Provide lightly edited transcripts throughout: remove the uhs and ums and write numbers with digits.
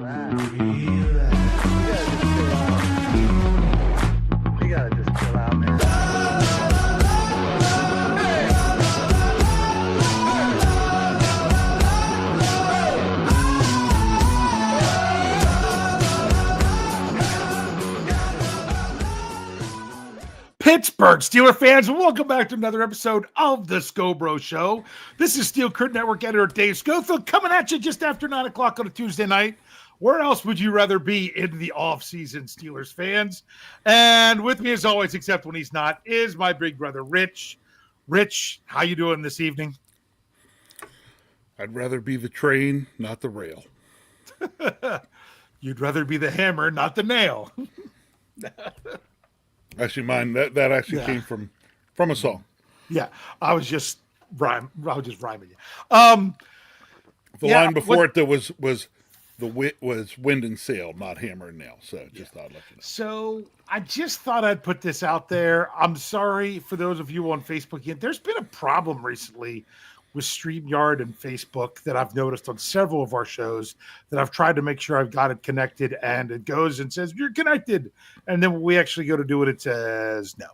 You gotta just chill out, man. Pittsburgh Steeler fans, welcome back to another episode of the Scho Bro Show. This is Steel Curtain Network editor Dave Schofield coming at you just after 9 o'clock on a Tuesday night. Where else would you rather be in the off-season, Steelers fans? And with me, as always, except when he's not, is my big brother, Rich. Rich, how you doing this evening? I'd rather be the train, not the rail. You'd rather be the hammer, not the nail. Actually, mine that actually came from a song. Yeah, I was just rhyming you. The line before it that was wind and sail, not hammer and nail. So just thought I'd let you know. So I just thought I'd put this out there. I'm sorry for those of you on Facebook. There's been a problem recently with StreamYard and Facebook that I've noticed on several of our shows that I've tried to make sure I've got it connected, and it goes and says you're connected, and then when we actually go to do it, it says no.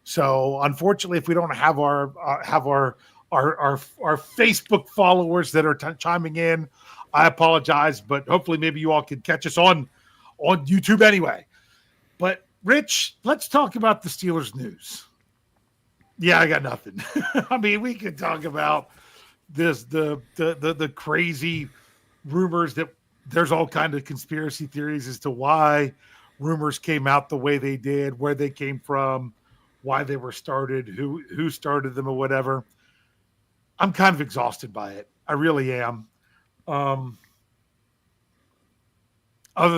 So unfortunately, if we don't have our Facebook followers that are chiming in, I apologize, but hopefully maybe you all can catch us on YouTube anyway. But Rich, let's talk about the Steelers news. Yeah, I got nothing. I mean, we could talk about the crazy rumors that there's all kinds of conspiracy theories as to why rumors came out the way they did, where they came from, why they were started, who started them or whatever. I'm kind of exhausted by it. I really am. Other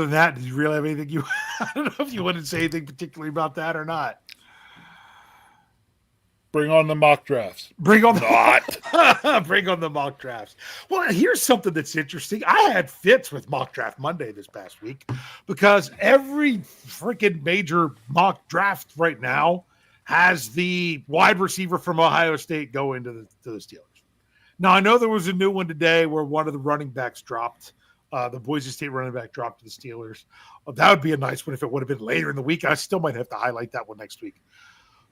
than that, did you really have anything I don't know if you want to say anything particularly about that or not. Bring on the mock drafts. Bring on the mock drafts. Well, here's something that's interesting. I had fits with Mock Draft Monday this past week because every freaking major mock draft right now has the wide receiver from Ohio State go into the Steelers. Now, I know there was a new one today where one of the running backs dropped. The Boise State running back dropped to the Steelers. That would be a nice one if it would have been later in the week. I still might have to highlight that one next week.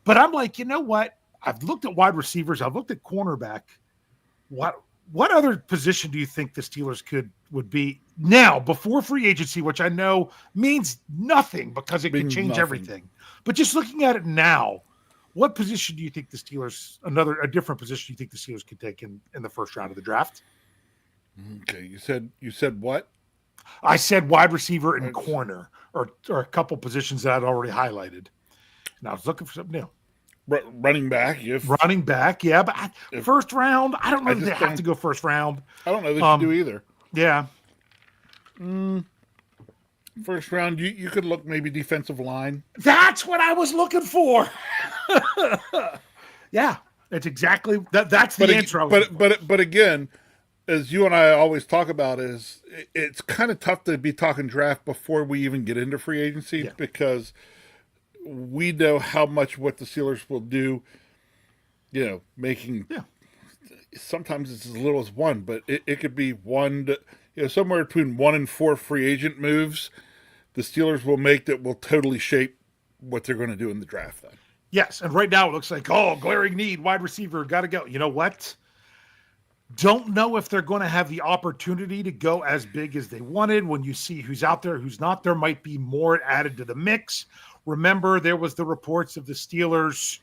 But I'm like, you know what? I've looked at wide receivers. I've looked at cornerback. What other position do you think the Steelers would be now before free agency, which I know means nothing because it could change everything. But just looking at it now, what position do you think the Steelers, a different position you think the Steelers could take in the first round of the draft? Okay, you said what? I said wide receiver and corner, or a couple positions that I'd already highlighted. And I was looking for something new. Running back, running back, yeah, but first round, I don't know that they have to go first round. I don't know that you do either. Yeah. First round, you could look maybe defensive line. That's what I was looking for. Yeah, that's exactly that's the answer. But again, as you and I always talk about, it's kind of tough to be talking draft before we even get into free agency because we know how much what the Steelers will do, making sometimes it's as little as one, but it could be one, somewhere between 1 and 4 free agent moves the Steelers will make that will totally shape what they're going to do in the draft then. Yes, and right now it looks like, glaring need, wide receiver, got to go. You know what? Don't know if they're going to have the opportunity to go as big as they wanted. When you see who's out there, who's not, there might be more added to the mix. Remember, there was the reports of the Steelers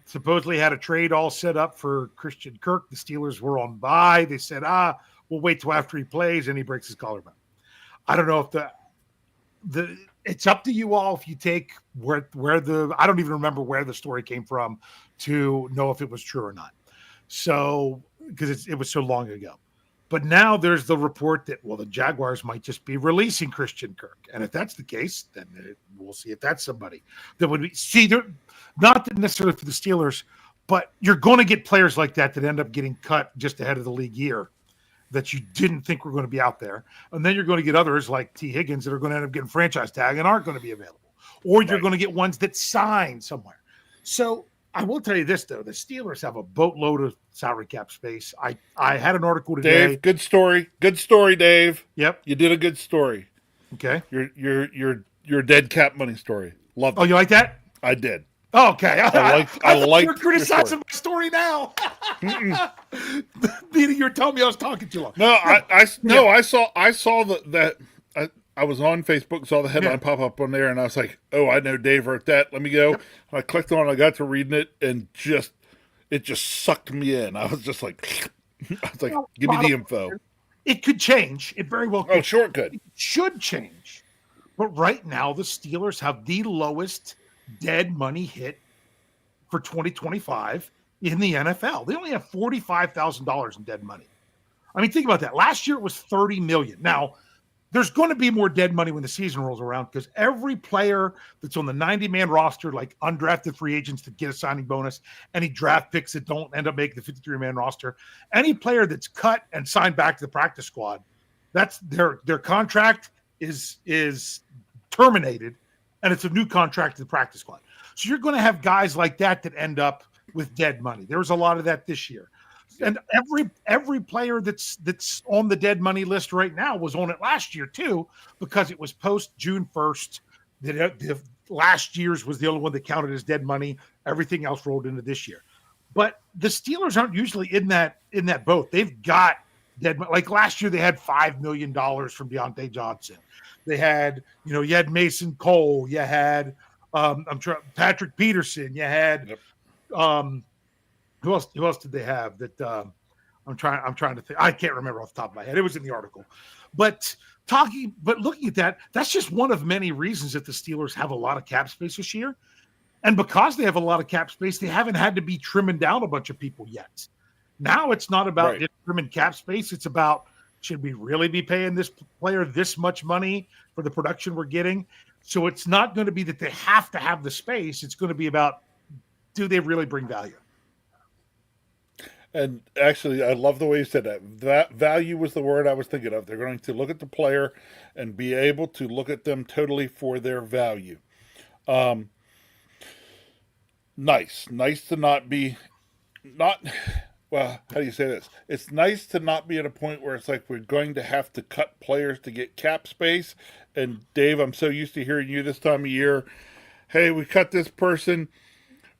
supposedly had a trade all set up for Christian Kirk. The Steelers were on bye. They said, we'll wait till after he plays and he breaks his collarbone. I don't know if it's up to you all if you take where I don't even remember where the story came from to know if it was true or not. So, because it was so long ago. But now there's the report that, the Jaguars might just be releasing Christian Kirk. And if that's the case, then we'll see if that's somebody that would be. See, they're not necessarily for the Steelers, but you're going to get players like that end up getting cut just ahead of the league year that you didn't think were going to be out there. And then you're going to get others like T. Higgins that are going to end up getting franchise tag and aren't going to be available. Or you're going to get ones that sign somewhere. So I will tell you this though: the Steelers have a boatload of salary cap space. I had an article today. Dave, good story. Good story, Dave. Yep. You did a good story. Okay. Your dead cap money story. Loved it. Oh, you like that? I did. Oh, okay. I thought liked you were criticizing my story now. Meaning you were telling me I was talking too long. No, I saw that I was on Facebook, saw the headline pop up on there, and I was like, oh, I know Dave wrote that. Let me go. Yep. And I clicked on it, I got to reading it, and it just sucked me in. I was just like, give me the info. It could change. It very well could. Oh, sure it could. It should change. But right now, the Steelers have the lowest dead money hit for 2025 in the NFL. They only have $45,000 in dead money. I mean, think about that. Last year it was $30 million. Now, there's going to be more dead money when the season rolls around because every player that's on the 90-man roster, like undrafted free agents that get a signing bonus, any draft picks that don't end up making the 53-man roster, any player that's cut and signed back to the practice squad, that's their contract is terminated, and it's a new contract to the practice squad. So you're going to have guys like that end up with dead money. There was a lot of that this year. And every player that's on the dead money list right now was on it last year too, because it was post June 1st. The last year's was the only one that counted as dead money. Everything else rolled into this year. But the Steelers aren't usually in that boat. They've got dead money. Like last year, they had $5 million from Deontay Johnson. They had, you had Mason Cole. You had Patrick Peterson. You had Who else did they have that I'm trying to think. I can't remember off the top of my head. It was in the article. But looking at that, that's just one of many reasons that the Steelers have a lot of cap space this year. And because they have a lot of cap space, they haven't had to be trimming down a bunch of people yet. Now it's not about just trimming cap space. It's about, should we really be paying this player this much money for the production we're getting? So it's not going to be that they have to have the space. It's going to be about, do they really bring value? And actually, I love the way you said that. That value was the word I was thinking of. They're going to look at the player and be able to look at them totally for their value. Nice to not be, well, how do you say this? It's nice to not be at a point where it's like we're going to have to cut players to get cap space. And Dave, I'm so used to hearing you this time of year. Hey, we cut this person.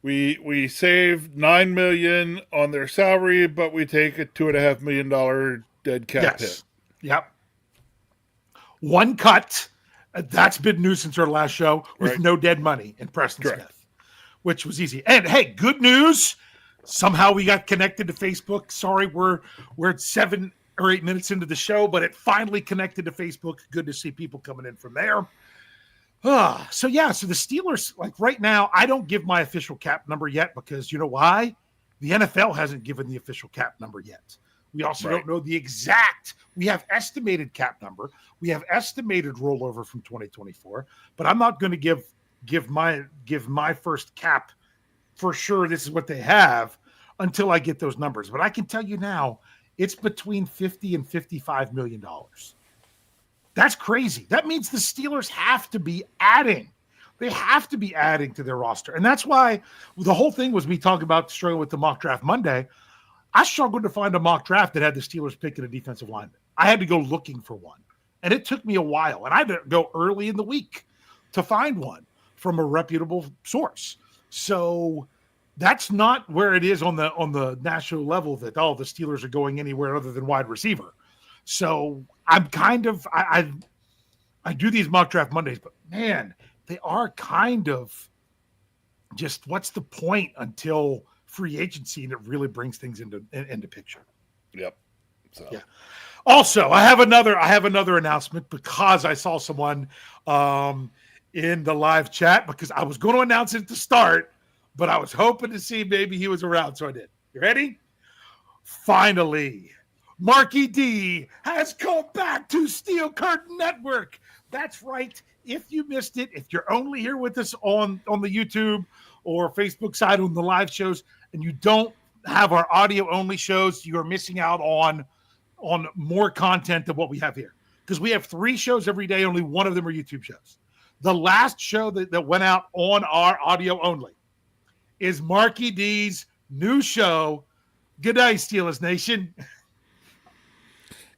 We saved $9 million on their salary, but we take a $2.5 million dead cap hit. Yep. One cut. That's been news since our last show with no dead money in Preston Smith, which was easy. And hey, good news. Somehow we got connected to Facebook. Sorry, we're at 7 or 8 minutes into the show, but it finally connected to Facebook. Good to see people coming in from there. So the Steelers, like right now, I don't give my official cap number yet because you know why? The NFL hasn't given the official cap number yet. We also don't know the exact. We have estimated cap number. We have estimated rollover from 2024, but I'm not going to give my first cap for sure. This is what they have until I get those numbers. But I can tell you now, it's between $50 and $55 million. That's crazy. That means the Steelers have to be adding. They have to be adding to their roster. And that's why the whole thing was me talking about struggling with the mock draft Monday. I struggled to find a mock draft that had the Steelers picking a defensive lineman. I had to go looking for one. And it took me a while. And I had to go early in the week to find one from a reputable source. So that's not where it is on the national level that, the Steelers are going anywhere other than wide receiver. So I'm kind of I do these mock draft Mondays, but man, they are kind of just what's the point until free agency and it really brings things into picture. Yep. So yeah. Also, I have another announcement because I saw someone in the live chat because I was going to announce it to start, but I was hoping to see maybe he was around, so I did. You ready? Finally, Marky D has come back to Steel Curtain Network. That's right. If you missed it, if you're only here with us on the YouTube or Facebook side on the live shows, and you don't have our audio only shows, you are missing out on more content than what we have here. Because we have 3 shows every day, only one of them are YouTube shows. The last show that went out on our audio only is Marky D's new show. Good night, Steelers Nation.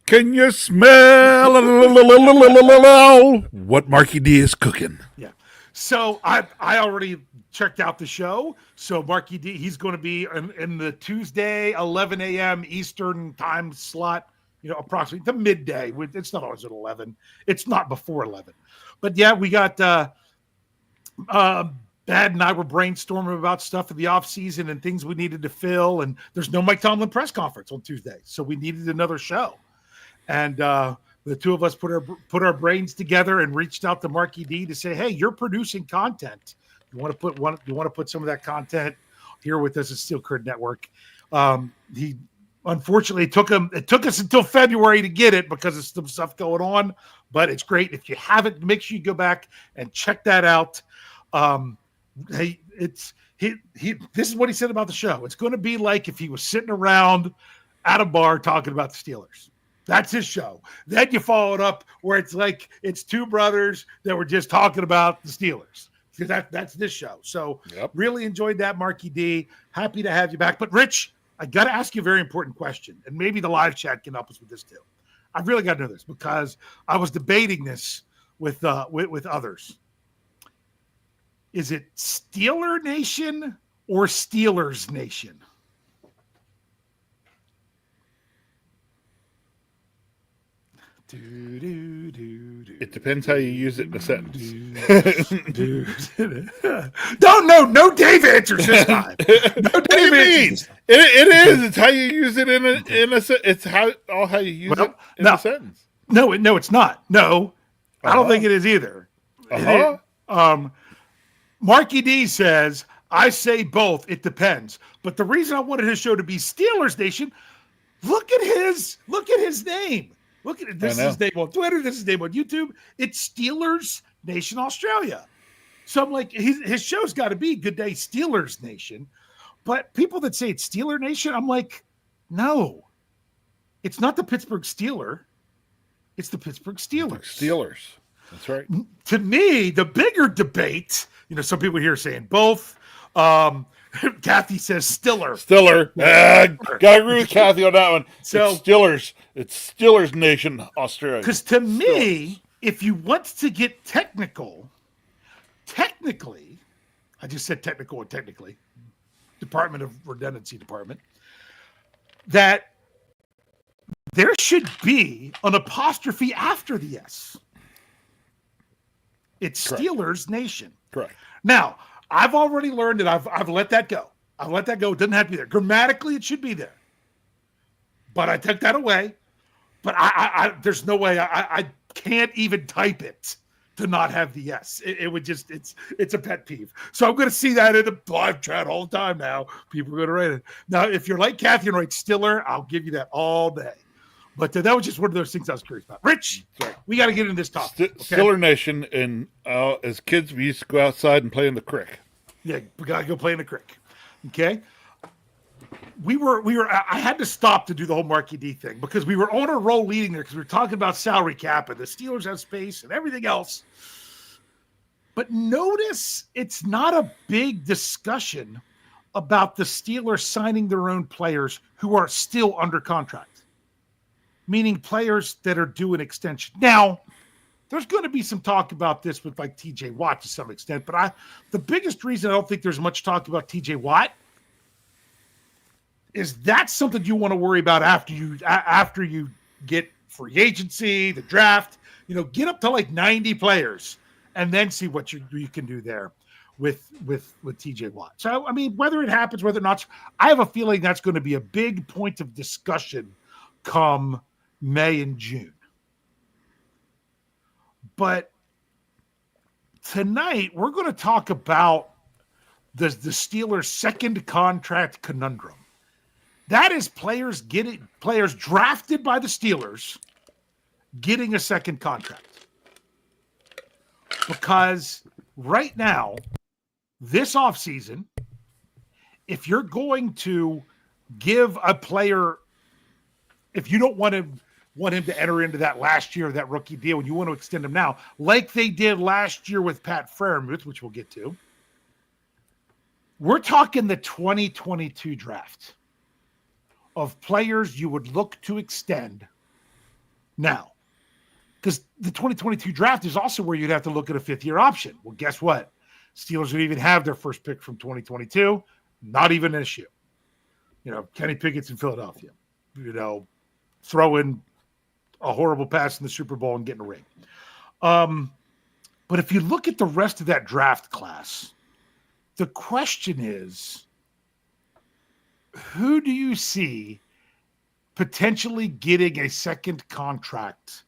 Can you smell what Marky D is cooking? Yeah. So I already checked out the show. So Marky D, he's going to be in the Tuesday 11 a.m. Eastern time slot, approximately the midday. It's not always at 11. It's not before 11. But yeah, we got Bad and I were brainstorming about stuff in the offseason and things we needed to fill. And there's no Mike Tomlin press conference on Tuesday. So we needed another show. And the two of us put our brains together and reached out to Marky D to say, hey, you're producing content. You want to put some of that content here with us at Steel Curd Network. He unfortunately it took us until February to get it because of some stuff going on, but it's great. If you haven't, make sure you go back and check that out. This is what he said about the show. It's going to be like if he was sitting around at a bar talking about the Steelers. That's his show. Then you follow it up where it's like it's two brothers that were just talking about the Steelers. That's this show. So Really enjoyed that, Marky D. Happy to have you back. But Rich, I got to ask you a very important question, and maybe the live chat can help us with this too. I've really got to know this because I was debating this with others. Is it Steeler Nation or Steelers Nation? It depends how you use it in a sentence. No Dave answers this time. No Dave answers. It is. It's how you use it in a it's how you use it in a sentence. No, it's not. No, I don't think it is either. Marky D says, I say both. It depends. But the reason I wanted his show to be Steelers Nation, look at his name. Look at it. This is his name on Twitter. This is his name on YouTube. It's Steelers Nation Australia. So I'm like, his show's got to be Good Day Steelers Nation. But people that say it's Steeler Nation, I'm like, no. It's not the Pittsburgh Steeler. It's the Pittsburgh Steelers. That's right. To me, the bigger debate, some people here saying both. Kathy says Stiller. Gotta agree with Kathy on that one. So it's Steelers Nation Australia. Because to me, if you want to get technically, I just said technical and technically, Department of Redundancy Department, that there should be an apostrophe after the S. It's correct. Steelers Nation. Correct. Now, I've already learned that I've let that go. I've let that go. It doesn't have to be there. Grammatically, it should be there. But I took that away. But I there's no way I can't even type it to not have the S. It would just it's a pet peeve. So I'm going to see that in the live chat all the time now. People are going to write it. Now, if you're like Kathy and write Stiller, I'll give you that all day. But that was just one of those things I was curious about. Rich, we got to get into this topic. Okay? Steeler Nation, and as kids, we used to go outside and play in the creek. Yeah, we got to go play in the creek. Okay? I had to stop to do the whole Marky D thing because we were on a roll leading there because we were talking about salary cap and the Steelers have space and everything else. But notice it's not a big discussion about the Steelers signing their own players who are still under contract. Meaning players that are due an extension. Now, there's going to be some talk about this with like TJ Watt to some extent, but the biggest reason I don't think there's much talk about TJ Watt is that's something you want to worry about after you get free agency, the draft, get up to like 90 players and then see what you can do there with TJ Watt. So, I mean, whether it happens, whether or not, I have a feeling that's going to be a big point of discussion come May and June. But tonight we're going to talk about the Steelers' second contract conundrum. That is players drafted by the Steelers getting a second contract. Because right now, this offseason, if you're going to give a player, if you don't want him to enter into that last year, that rookie deal, and you want to extend him now, like they did last year with Pat Freiermuth, which we'll get to, We're talking the 2022 draft of players you would look to extend now. Because the 2022 draft is also where you'd have to look at a fifth-year option. Well, guess what? Steelers would even have their first pick from 2022. Not even an issue. Kenny Pickett's in Philadelphia. Throwing a horrible pass in the Super Bowl and getting a ring. But if you look at the rest of that draft class, the question is, who do you see potentially getting a second contract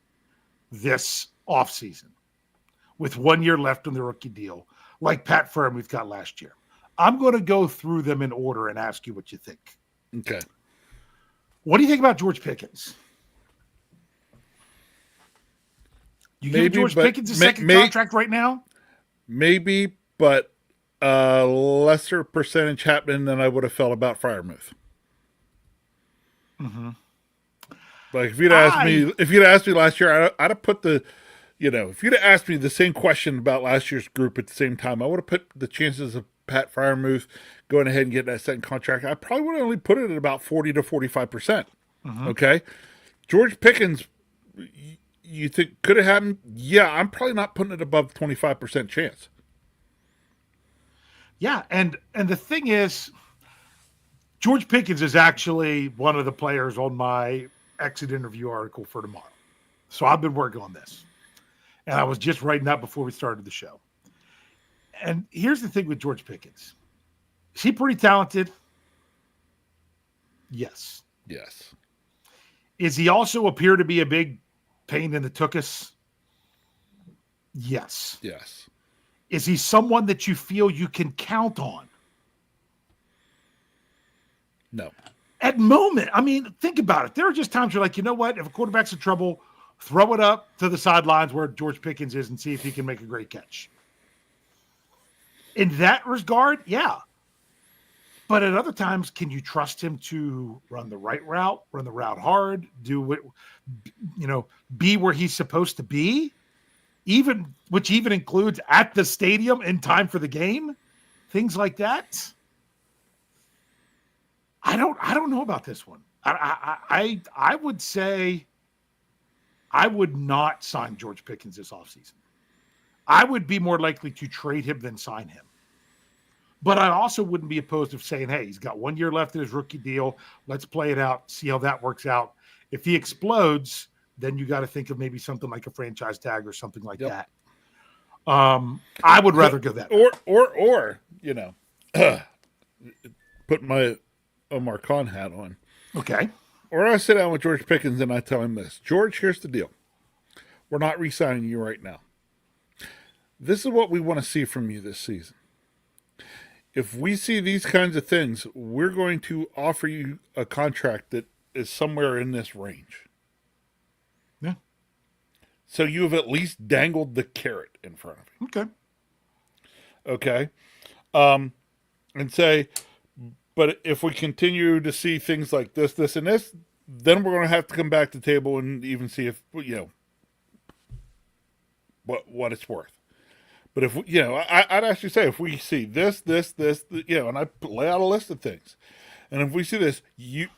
this offseason with 1 year left on the rookie deal, like Pat Freiermuth got last year? I'm going to go through them in order and ask you what you think. Okay. What do you think about George Pickens? You give George Pickens a second contract right now? Maybe, but lesser percentage happening than I would have felt about Freiermuth. Mm-hmm. Like if you'd asked me last year, I'd have put if you'd have asked me the same question about last year's group at the same time, I would have put the chances of Pat Freiermuth going ahead and getting that second contract. I probably would have only put it at about 40 to 45%. Mm-hmm. Okay, George Pickens, you think could have happened? Yeah, I'm probably not putting it above 25% chance. Yeah, and the thing is, George Pickens is actually one of the players on my exit interview article for tomorrow. So I've been working on this. And I was just writing that before we started the show. And here's the thing with George Pickens. Is he pretty talented? Yes. Yes. Is he also appear to be a big pain in the tuchus? Yes. Yes. Is he someone that you feel you can count on? No. At moment, I mean, think about it. There are just times you're like, you know what? If a quarterback's in trouble, throw it up to the sidelines where George Pickens is and see if he can make a great catch. In that regard, yeah. But at other times, can you trust him to run the right route, run the route hard, do what, be where he's supposed to be, which even includes at the stadium in time for the game, things like that? I don't know about this one. I would say I would not sign George Pickens this offseason. I would be more likely to trade him than sign him. But I also wouldn't be opposed to saying, hey, he's got 1 year left in his rookie deal. Let's play it out, see how that works out. If he explodes, then you got to think of maybe something like a franchise tag or something like that. I would rather go that way. Or put my Omar Khan hat on. Okay. Or I sit down with George Pickens and I tell him this. George, here's the deal. We're not re-signing you right now. This is what we want to see from you this season. If we see these kinds of things, we're going to offer you a contract that is somewhere in this range. Yeah. So you have at least dangled the carrot in front of him. Okay. And say, but if we continue to see things like this, this, and this, then we're going to have to come back to the table and even see if, what it's worth. But if, I'd actually say if we see this, and I lay out a list of things. And if we see this,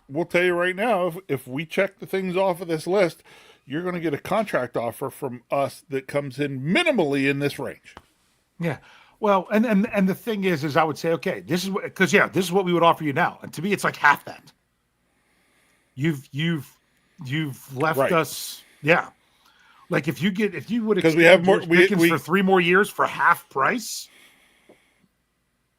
we'll tell you right now, if we check the things off of this list, you're going to get a contract offer from us that comes in minimally in this range. Yeah. Well, and the thing is I would say, okay, this is what we would offer you now. And to me, it's like half that. You've left us. Yeah. Like if you would extend George Pickens for 3 more years for half price.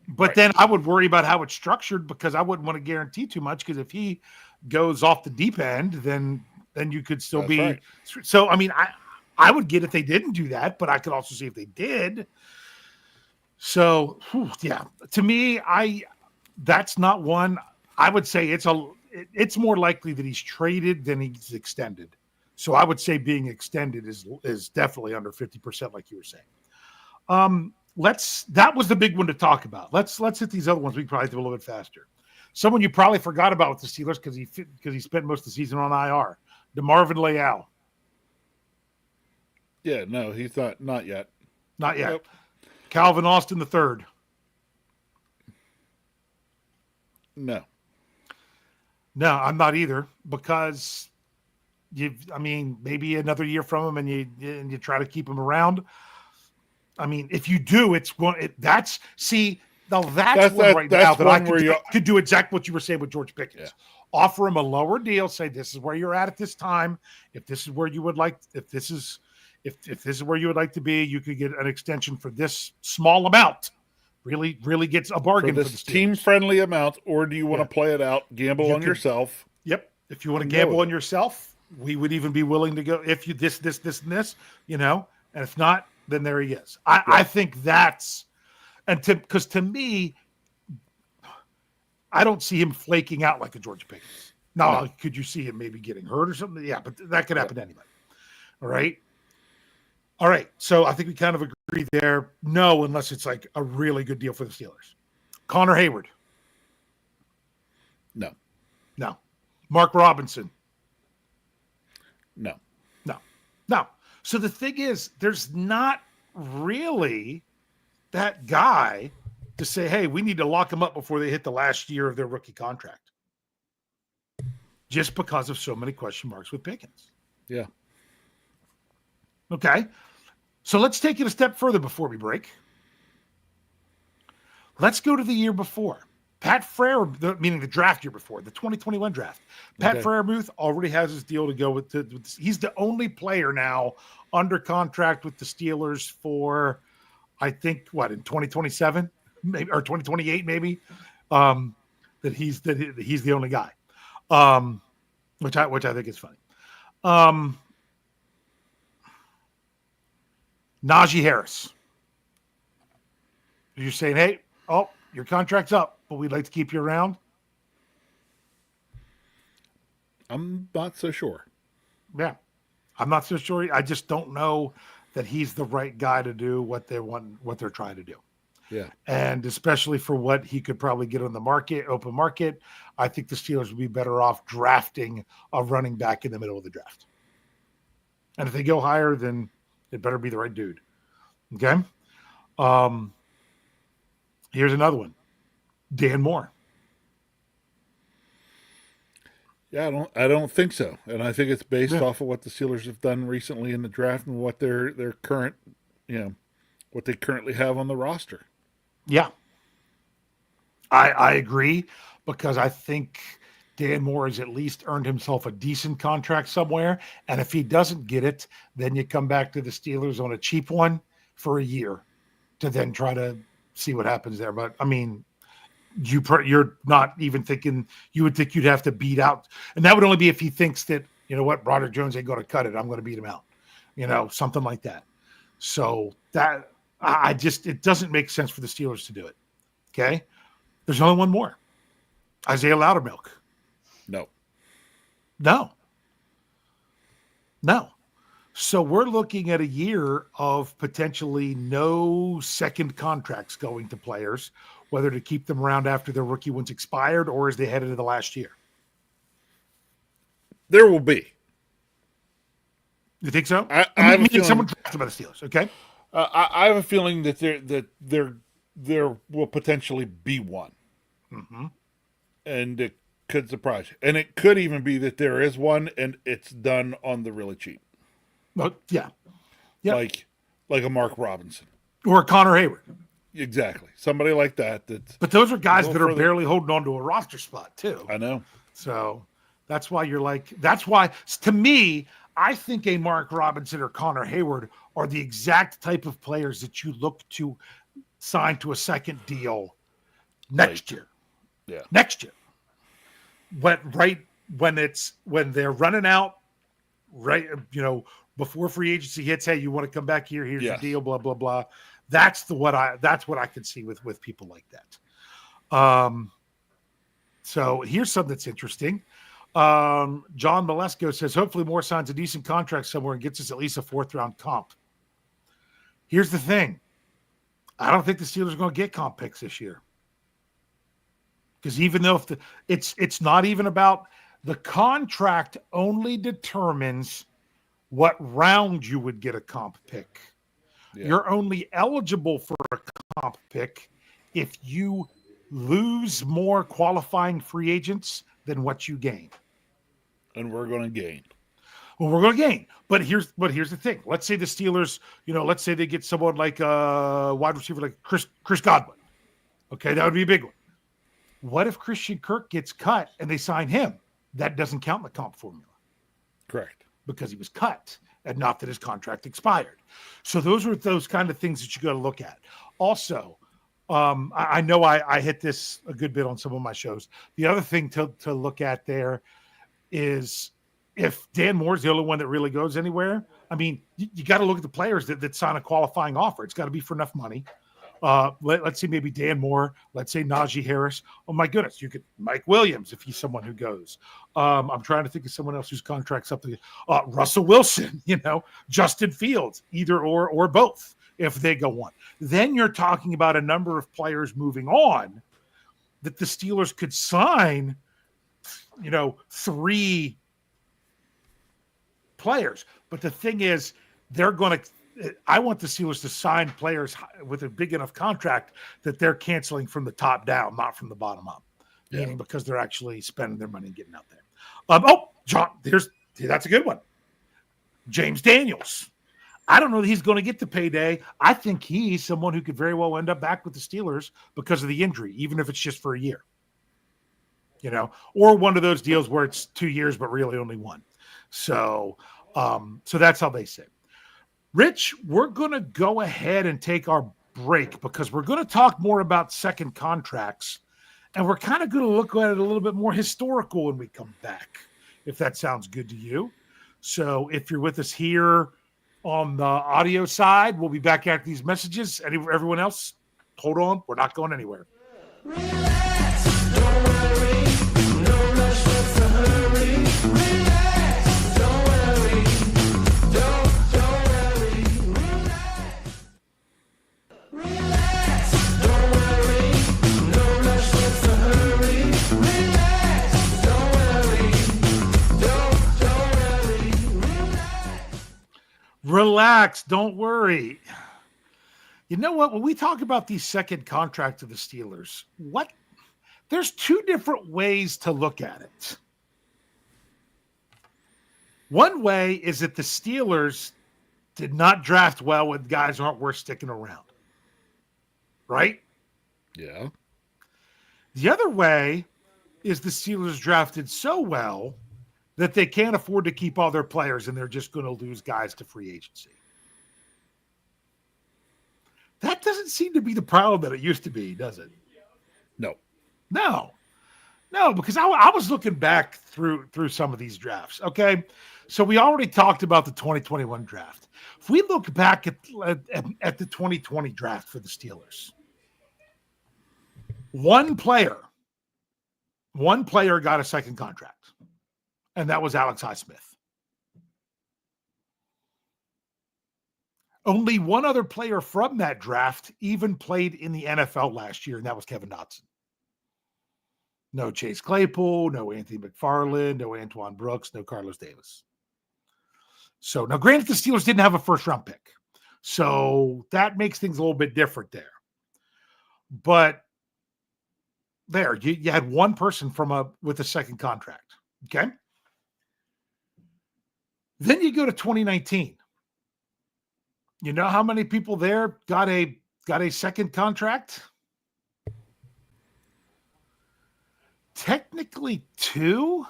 But then I would worry about how it's structured because I wouldn't want to guarantee too much because if he goes off the deep end, then you could still be. Right. So, I mean, I would get if they didn't do that, but I could also see if they did. So, yeah, to me, that's not one. I would say it's more likely that he's traded than he's extended. So I would say being extended is definitely under 50%, like you were saying. That was the big one to talk about. Let's hit these other ones. We can probably do a little bit faster. Someone you probably forgot about with the Steelers because he spent most of the season on IR. DeMarvin Leal. Yeah, no, he's not yet. Not yet. Nope. Calvin Austin III. No. No, I'm not either, because maybe another year from him, and you try to keep him around. I mean, if you do, it's one. That's one right now that I could do exactly what you were saying with George Pickens. Yeah. Offer him a lower deal. Say, this is where you're at this time. If this is where you would like, if this is where you would like to be, you could get an extension for this small amount. Really, really gets a bargain for this team-friendly amount, or do you want to play it out, gamble on yourself? Yep. If you want to gamble on yourself, we would even be willing to go. If you this, and this, and if not, then there he is. I think that's, because to me, I don't see him flaking out like a George Pickens. No, could you see him maybe getting hurt or something? Yeah, but that could happen to anybody. All right. So I think we kind of agree there. No, unless it's like a really good deal for the Steelers. Connor Hayward. No. Mark Robinson. No. So the thing is, there's not really that guy to say, hey, we need to lock them up before they hit the last year of their rookie contract. Just because of so many question marks with Pickens. Yeah. Okay. So let's take it a step further before we break. Let's go to the year before. Pat Freiermuth, meaning the draft year before, the 2021 draft. Pat Freiermuth already has his deal to go with. He's the only player now under contract with the Steelers for, I think, in 2027, maybe, or 2028, maybe. That he's the only guy, which I think is funny. Najee Harris. You're saying, hey, your contract's up, but we'd like to keep you around? I'm not so sure. Yeah, I'm not so sure. I just don't know that he's the right guy to do what they're trying to do. Yeah. And especially for what he could probably get on the open market, I think the Steelers would be better off drafting a running back in the middle of the draft. And if they go higher, then it better be the right dude. Okay. Here's another one. Dan Moore. Yeah, I don't think so. And I think it's based off of what the Steelers have done recently in the draft and what their current, what they currently have on the roster. Yeah. I agree, because I think Dan Moore has at least earned himself a decent contract somewhere. And if he doesn't get it, then you come back to the Steelers on a cheap one for a year to then try to see what happens there. But I mean, you're not even thinking, you would think you'd have to beat out. And that would only be if he thinks that, Broderick Jones ain't going to cut it. I'm going to beat him out, something like that. So that it doesn't make sense for the Steelers to do it. Okay. There's only one more. Isaiah Loudermilk. No. So we're looking at a year of potentially no second contracts going to players, whether to keep them around after their rookie one's expired or as they head into the last year. There will be. You think so? I have a feeling, someone drafted by the Steelers. Okay. I have a feeling that there will potentially be one. Mm-hmm. And it could surprise you. And it could even be that there is one and it's done on the really cheap. Yeah. Like a Mark Robinson. Or Connor Hayward. Exactly. Somebody like that. But those are guys that are barely holding on to a roster spot, too. I know. So that's why to me, I think a Mark Robinson or Connor Hayward are the exact type of players that you look to sign to a second deal next year. Yeah. Next year. But when they're running out, before free agency hits, hey, you want to come back here? Here's the deal, blah, blah, blah. That's what I can see with people like that. So here's something that's interesting. John Malesko says, hopefully Moore signs a decent contract somewhere and gets us at least a 4th-round comp. Here's the thing. I don't think the Steelers are going to get comp picks this year. Because even though it's not even about the contract, only determines what round you would get a comp pick. Yeah. You're only eligible for a comp pick if you lose more qualifying free agents than what you gain. And we're going to gain. Well, we're going to gain. But here's the thing. Let's say the Steelers, let's say they get someone like a wide receiver like Chris Godwin. Okay, that would be a big one. What if Christian Kirk gets cut and they sign him? That doesn't count in the comp formula. Correct. Because he was cut and not that his contract expired. So those are those kind of things that you got to look at. Also, I know I hit this a good bit on some of my shows. The other thing to look at there is if Dan Moore's the only one that really goes anywhere, I mean, you got to look at the players that sign a qualifying offer. It's got to be for enough money. Let's say maybe Dan Moore. Let's say Najee Harris. Oh, my goodness. You could Mike Williams if he's someone who goes. I'm trying to think of someone else whose contract's up to Russell Wilson, Justin Fields, either or both if they go on. Then you're talking about a number of players moving on that the Steelers could sign, 3 players. But the thing is, I want the Steelers to sign players with a big enough contract that they're canceling from the top down, not from the bottom up. Yeah. Meaning because they're actually spending their money and getting out there. John, that's a good one. James Daniels. I don't know that he's going to get the payday. I think he's someone who could very well end up back with the Steelers because of the injury, even if it's just for a year. Or one of those deals where it's 2 years, but really only 1. So that's how they say. Rich, we're going to go ahead and take our break because we're going to talk more about second contracts, and we're kind of going to look at it a little bit more historical when we come back, if that sounds good to you. So if you're with us here on the audio side, we'll be back after these messages. Everyone else, hold on. We're not going anywhere. Relax, don't worry, no rush, what's the hurry? Relax, don't worry, don't worry, relax, don't worry, no rush, what's the hurry? Relax, don't worry, don't worry, Relax, don't worry. You know what? When we talk about these second contracts of the Steelers, there's 2 different ways to look at it. One way is that the Steelers did not draft well with guys who aren't worth sticking around. Right? Yeah. The other way is the Steelers drafted so well that they can't afford to keep all their players and they're just going to lose guys to free agency. That doesn't seem to be the problem that it used to be, does it? No, because I was looking back through some of these drafts. Okay, so we already talked about the 2021 draft. If we look back at the 2020 draft for the Steelers, one player got a second contract, and that was Alex Highsmith. Only one other player from that draft even played in the NFL last year, and that was Kevin Dotson. No Chase Claypool, no Anthony McFarland, no Antoine Brooks, no Carlos Davis. So now, granted, the Steelers didn't have a first-round pick, so that makes things a little bit different there. But there, you had one person with a second contract. Okay. Then you go to 2019. You know how many people there got a second contract? Technically 2,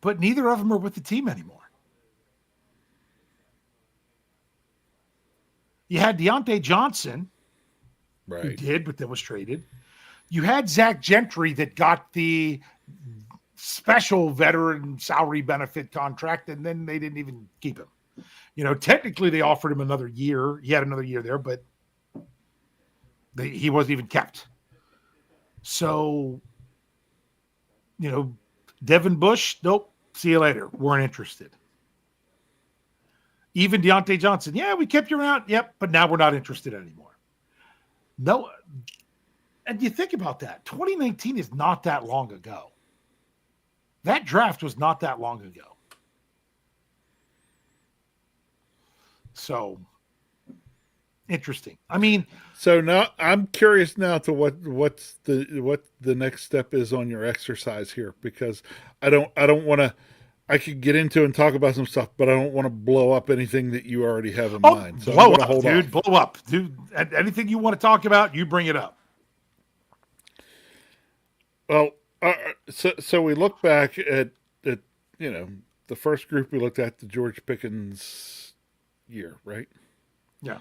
but neither of them are with the team anymore. You had Deontay Johnson, Right. who did, but then was traded. You had Zach Gentry that got the special veteran salary benefit contract, and then they didn't even keep him. Technically they offered him another year. He had another year there, but he wasn't even kept. So, Devin Bush, nope. See you later. Weren't interested. Even Deontay Johnson, yeah, we kept you around. Yep, but now we're not interested anymore. No, and you think about that. 2019 is not that long ago. That draft was not that long ago. So, interesting. I mean, So now I'm curious now to what the next step is on your exercise here, because I don't want to. I could get into and talk about some stuff, but I don't want to blow up anything that you already have in oh, mind. So I'm blow going to up, hold dude, off. blow up, dude. Anything you want to talk about, you bring it up. Well, so we look back at you know the first group we looked at, the George Pickens year, right? Yeah.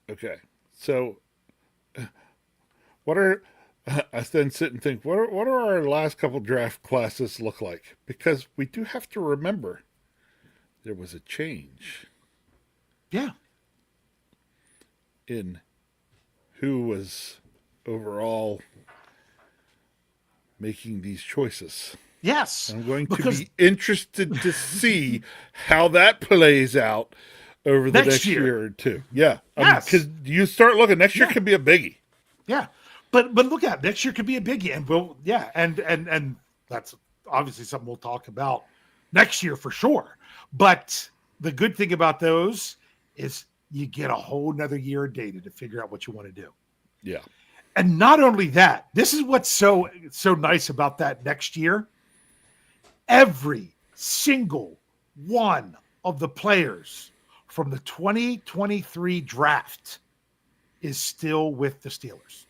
Okay. So what are I then sit and think, what are our last couple draft classes look like? Because we do have to remember there was a change Yeah. in who was overall making these choices. Yes. I'm going to because be interested to see how that plays out over the Next next year. year or two. Yeah. Yes. Because you start looking, next year Yeah. could be a biggie. Yeah, but look at it. Next year could be a biggie, and and that's obviously something we'll talk about next year for sure. But the good thing about those is you get a whole nother year of data to figure out what you want to do. Yeah. And not only that, this is what's so nice about that next year. Every single one of the players from the 2023 draft is still with the Steelers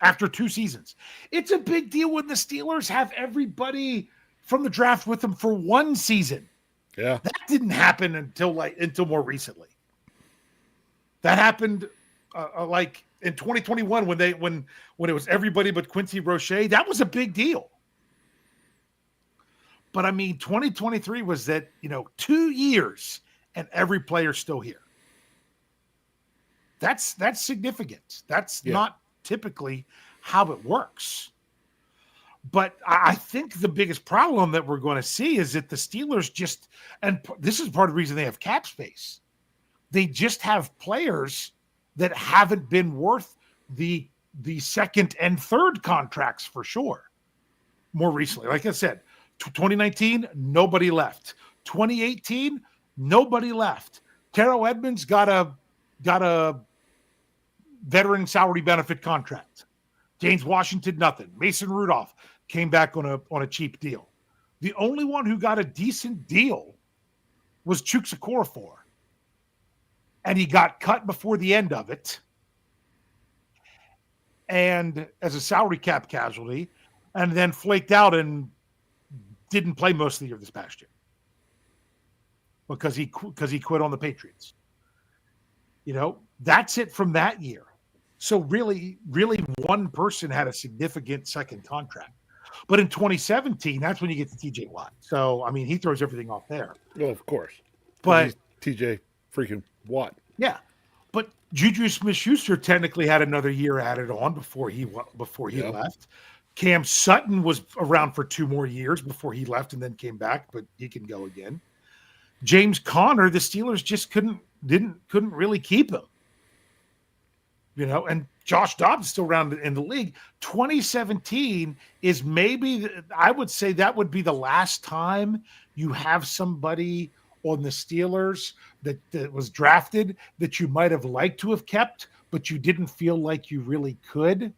after 2 seasons. It's a big deal when the Steelers have everybody from the draft with them for 1 season. Yeah. That didn't happen until more recently. That happened like in 2021 when it was everybody but Quincy Roche. That was a big deal. But I mean, 2023 was that 2 years and every player's still here. That's significant. That's not typically how it works. But I think the biggest problem that we're going to see is that the Steelers just, and this is part of the reason they have cap space. They just have players that haven't been worth the second and third contracts for sure. More recently, like I said, 2019, nobody left. 2018, nobody left. Terrell Edmonds got a veteran salary benefit contract. James Washington, nothing. Mason Rudolph came back on a cheap deal. The only one who got a decent deal was Chukwuezekorfor. And he got cut before the end of it. And as a salary cap casualty, and then flaked out and didn't play most of the year this past year. Because he quit on the Patriots. That's it from that year. So really, really one person had a significant second contract. But in 2017, that's when you get to TJ Watt. So, I mean, he throws everything off there. Well, of course. But he's TJ freaking Watt. yeah. But Juju Smith-Schuster technically had another year added on before he left. Cam Sutton was around for 2 more years before he left and then came back, but he can go again. James Conner, the Steelers just couldn't really keep him. And Josh Dobbs is still around in the league. 2017 is maybe, I would say that would be the last time you have somebody on the Steelers that was drafted that you might have liked to have kept, but you didn't feel like you really could.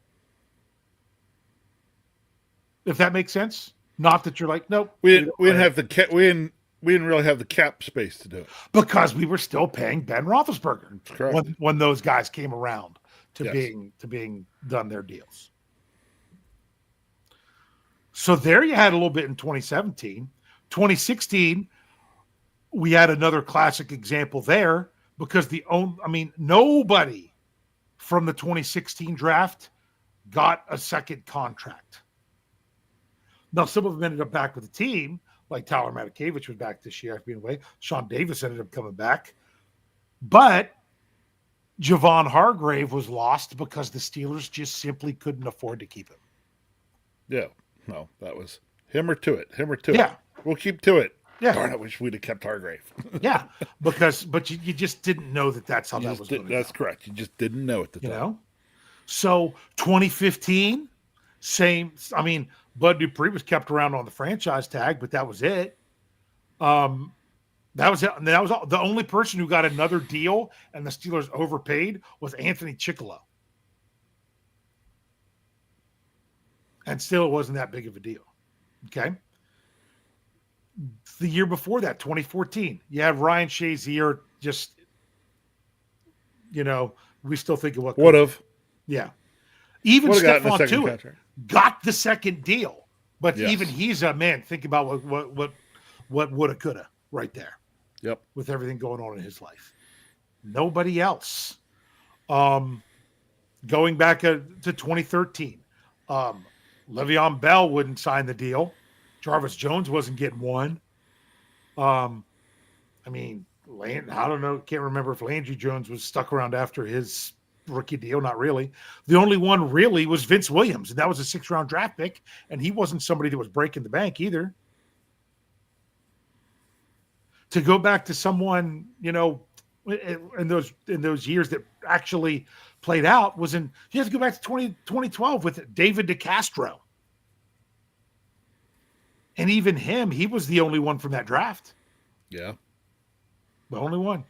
If that makes sense. Not that you're like, nope. We didn't have the cap. We didn't really have the cap space to do it because we were still paying Ben Roethlisberger correct. when those guys came around to Yes. being done their deals. So there you had a little bit in 2017. 2016, we had another classic example there because nobody from the 2016 draft got a second contract. Now, some of them ended up back with the team, like Tyler Matakevich was back this year after being away. Sean Davis ended up coming back. But Javon Hargrave was lost because the Steelers just simply couldn't afford to keep him. Yeah. No, that was him or to it. Yeah. We'll keep to it. Yeah. Darn, I wish we'd have kept Hargrave. Yeah, but you just didn't know that's how that was going to go. That's correct. You just didn't know at the time. So 2015, same. I mean, Bud Dupree was kept around on the franchise tag, but that was it. That was all. The only person who got another deal and the Steelers overpaid was Anthony Chickillo. And still it wasn't that big of a deal. Okay. The year before that, 2014, you have Ryan Shazier just, we still think of what Would have. Yeah. Even Would've gotten a Stephon second Tuitt contract. got the second deal. But Yes. even he's a man. Think about what woulda, coulda right there. Yep. With everything going on in his life. Nobody else. Going back to 2013, Le'Veon Bell wouldn't sign the deal. Jarvis Jones wasn't getting one. I don't know. Can't remember if Landry Jones was stuck around after his rookie deal. Not really. The only one really was Vince Williams, and that was a 6th-round draft pick, and he wasn't somebody that was breaking the bank either. To go back to someone, in those years that actually played out you have to go back to 2012 with David DeCastro. And even him, he was the only one from that draft. Yeah. The only one.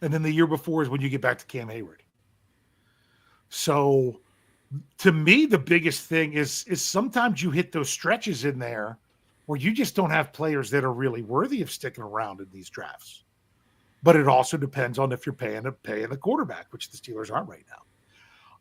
And then the year before is when you get back to Cam Hayward. So to me, the biggest thing is sometimes you hit those stretches in there where you just don't have players that are really worthy of sticking around in these drafts. But it also depends on if you're paying the quarterback, which the Steelers aren't right now.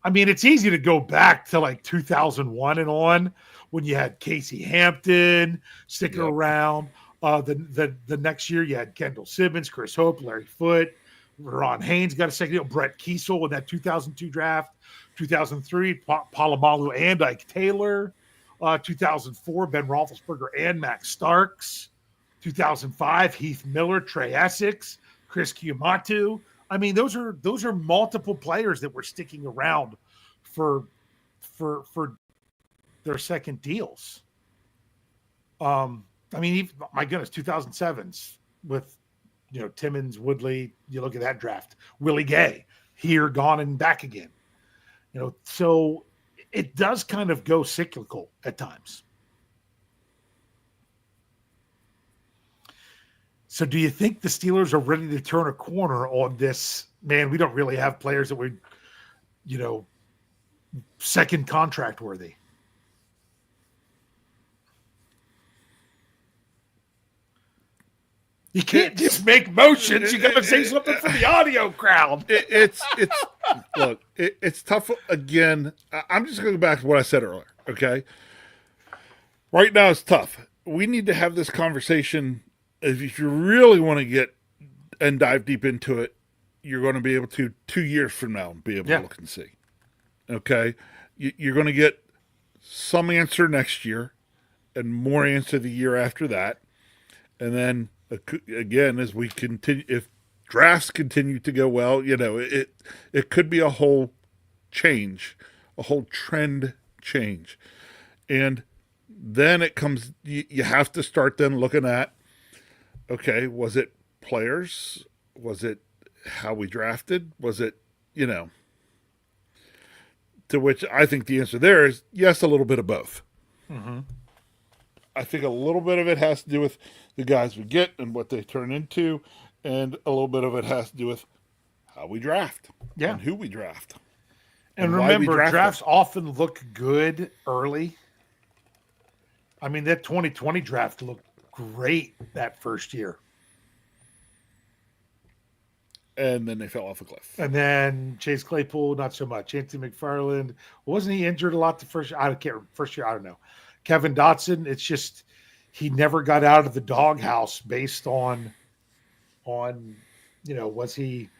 I mean, it's easy to go back to like 2001 and on when you had Casey Hampton sticking around. The next year you had Kendall Simmons, Chris Hope, Larry Foote, Ron Haynes got a second deal, Brett Kiesel in that 2002 draft, 2003 Palomalu and Ike Taylor, 2004 Ben Roethlisberger and Max Starks, 2005 Heath Miller, Trey Essex, Chris Kiamatu. I mean, those are multiple players that were sticking around for their second deals. My goodness, 2007s with Timmons, Woodley. You look at that draft, Willie Gay here, gone and back again. So it does kind of go cyclical at times. So do you think the Steelers are ready to turn a corner on this? Man, we don't really have players that would, second contract worthy. You can't just make motions. You got to say something for the audio crowd. It's tough. Again, I'm just going to go back to what I said earlier. Okay. Right now it's tough. We need to have this conversation. If you really want to get and dive deep into it, you're going to be able to 2 years from now be able to look and see. Okay. You're going to get some answer next year and more answer the year after that. And then again, as we continue, if drafts continue to go well, it could be a whole change, a whole trend change. And then it comes, you have to start then looking at, okay, was it players? Was it how we drafted? Was it, to which I think the answer there is yes, a little bit of both. Mm-hmm. I think a little bit of it has to do with the guys we get and what they turn into, and a little bit of it has to do with how we draft and who we draft. And remember, drafts often look good early. I mean, that 2020 draft looked great that first year. And then they fell off a cliff. And then Chase Claypool, not so much. Anthony McFarland, wasn't he injured a lot the first year? I don't know. Kevin Dotson, it's just he never got out of the doghouse based on was he?